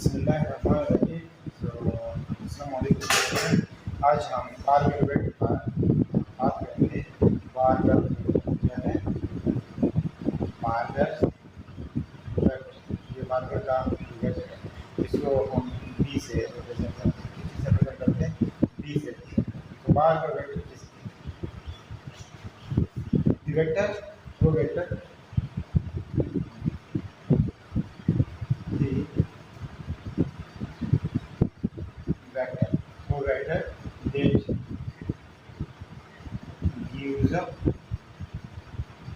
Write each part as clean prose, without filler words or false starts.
बिस्मिल्लाहिर्रहमानिर्रहीम। अस्सलाम वालेकुम। आज हम बारगल वेट पर बात करेंगे। बारगल क्या है? बारगल वेट, ये बारगल का वेट है। इसको हम बी से रिप्रेजेंट करते हैं। किसी से रिप्रेजेंट करते हैं? बी से। तो बारगल वेट वेक्टर वो वेक्टर दी वेक्टर वो वेक्टर that gives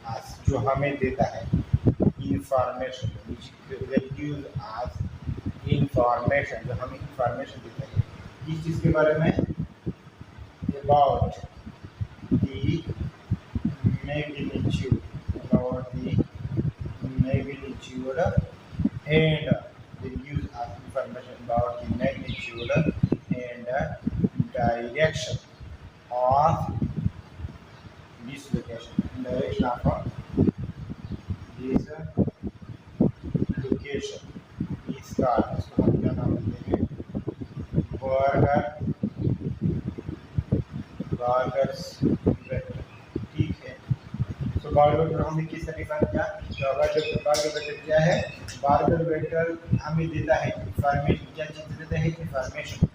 us, जो हमें देता है information, that gives us information, जो हमें इंफॉर्मेशन देता है किस चीज़ के बारे में? about the magnitude, about the magnitude and they use us information about the magnitude and direction of dislocation, direction of this location. इसका इसको हम क्या नाम देते हैं? बार्गर्स वेक्टर। ठीक है, तो बार्गर वेक्टर हमने किस तरीके किया? तो बार्गर वेक्टर क्या है? बार्गर वेक्टर हमें देता है इंफॉर्मेशन। क्या चीज़ देता है? Information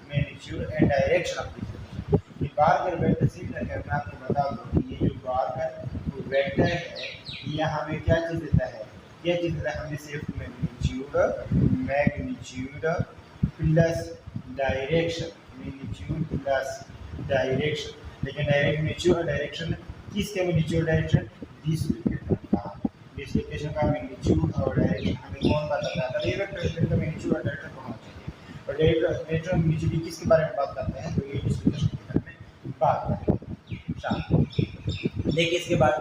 magnitude and direction of this. ये बार्गर वेक्टर से मैं आपको बता दूं कि ये जो बार्गर वेक्टर है ये हमें क्या चीज़ देता है? क्या चीज़ देता है? हमें सिर्फ magnitude plus direction, magnitude plus direction. लेकिन मैग्नीट्यूड और डायरेक्शन किसके? मैग्नीट्यूड डायरेक्शन डिस्लोकेशन का मैग्नीट्यूड और डायरेक्शन हमें कौन बताता है? ये वेक्टर का मैग्नीट्यूड और डायरेक्शन होना चाहिए। और डायरेक्शन मैग्नीट्यूड किसके बारे में बात करते हैं? तो ये डिस्लोकेशन के बारे में बात करते हैं। देखिए इसके बाद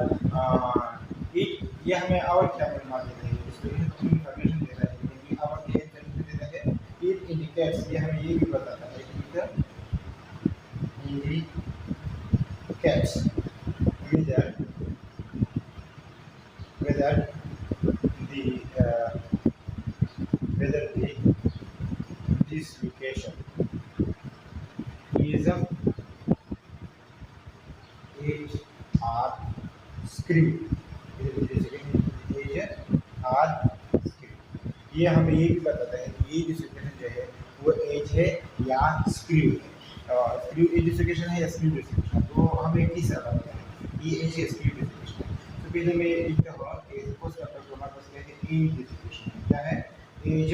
ये हमें और क्या मालूम देता है? डिस्लोकेशन को इंफॉर्मेशन दे रहा है, लेकिन और ये देता है इट इंडिकेट्स, ये हमें ये भी बताता है indicates whether the dislocation is edge or screw, ये हमें ये भी बताता है कि ये डिस्लोकेशन जो है वो एज है या स्क्रू है। स्क्रू एज डिस्लोकेशन है या स्क्रू डिस्लोकेशन, तो हमें किस तरह पता है ये एज या स्क्रू डिस्लोकेशन है? तो पहले मैं लिखता हूँ कि सपोज करता हूँ हमारे पास क्या है? एज डिस्लोकेशन है। क्या है? एज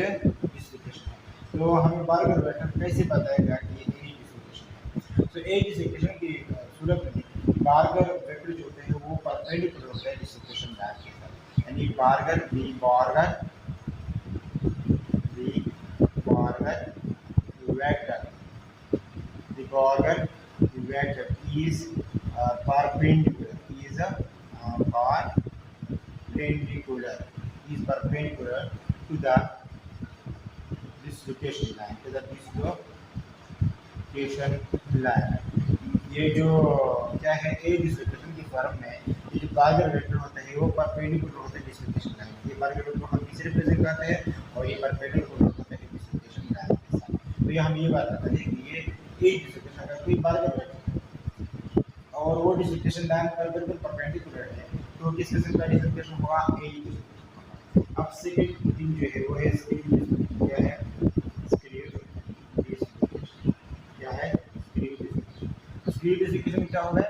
डिस्लोकेशन है। तो हमें बारगर वेक्टर कैसे बताएगा कि ये एज डिस्लोकेशन है? तो एज डिस्लोकेशन की सूरत में बारगर वेक्टर जो होते हैं वो परपेंडिकुलर होता है डिस्लोकेशन लाइन के साथ, यानी बारगर vector is perpendicular to the dislocation line, ये जो क्या है? ए डिस्लोकेशन की फॉर्म में ये जो बारगर वेक्टर होता है वो परपेंडिकुलर होता है डिस्लोकेशन लाइन। ये बारगर वेक्टर हम किसे रिप्रेजेंट करते हैं? और ये परपेंडिकुलर होता है डिस्लोकेशन लाइन के साथ। तो ये हम ये बात करते हैं कि ये ए डिस्लोकेशन का कोई बारगर वेक्टर और वो डिस्लोकेशन लाइन पर बिल्कुल परपेंडिकुलर है, तो किस किस्म का डिस्लोकेशन होगा? A dislocation. अब सेकंड थिंग जो है वो है स्क्रू डिस्लोकेशन। क्या है? Screw dislocation. क्या है? Screw dislocation. स्क्रू डिस्लोकेशन क्या होगा? The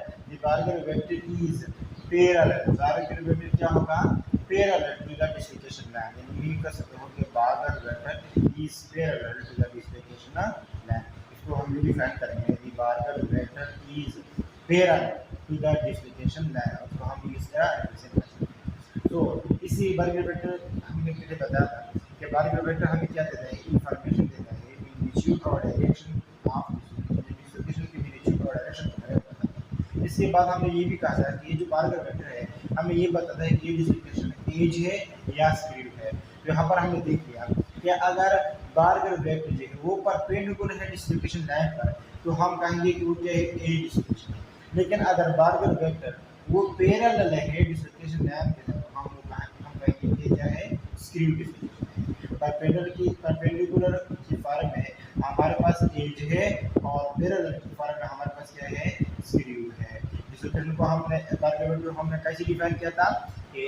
Burgers vector is parallel, Burgers vector क्या होगा? Parallel to the dislocation line, यानी ये कह सकते हो कि Burgers vector is parallel to the dislocation line. इसको हम डिफाइन करेंगे, the Burgers vector is parallel to the dislocation line, उसको हम इस तरह रिप्रेजेंट कर सकते हैं। तो इसी बारगर वेक्टर हमने पहले बताया था कि बारगर वेक्टर हमें क्या देता है? इंफॉर्मेशन देता है मैग्नीट्यूड और डायरेक्शन ऑफ डिस्लोकेशन की मैग्नीट्यूड और डायरेक्शन को बताता है। इसके बाद हमने ये भी कहा था कि ये जो बारगर वेक्टर है हमें ये बताता है कि ये डिस्लोकेशन एज है या स्क्रू है। तो यहाँ पर हमने देख लिया कि अगर बारगर वेक्टर जो है वो परपेंडिकुलर है डिस्लोकेशन लाइन पर, तो हम कहेंगे कि वो क्या है? एज डिस्लोकेशन है। लेकिन अगर बारगर वेक्टर वो पैरेलल है डिस्लोकेशन लाइन के साथ, हम कहेंगे कि क्या है? स्क्रू डिस्लोकेशन है। परपेंडिकुलर की फॉर्म में हमारे पास एज है और पैरेलल की फॉर्म में हमारे पास क्या है, स्क्रू है। डिसलोकेशन को हमने बारबेट हमने कैसे डिफाइन किया था कि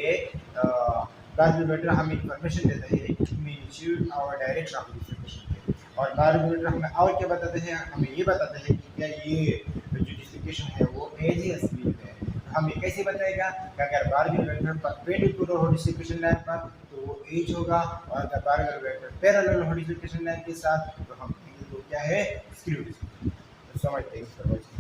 बारबेट हमें इंफॉर्मेशन देता है मैग्नीट्यूड और डायरेक्शन ऑफ डिसलोकेशन के, और बारबेट हमें और क्या बताते हैं, हमें ये बताते हैं कि क्या ये जो डिसलोकेशन है वो एज या स्लिप है। हम ये कैसे बताएगा कि अगर बारबेट वेक्टर परपेंडिकुलर हो डिसलोकेशन लाइन पर तो वो एज होगा, और अगर बारबेट वेक्टर पैरेलल हो डिसलोकेशन लाइन के साथ तो हम तो क्या है, स्क्रू। समझते हैं।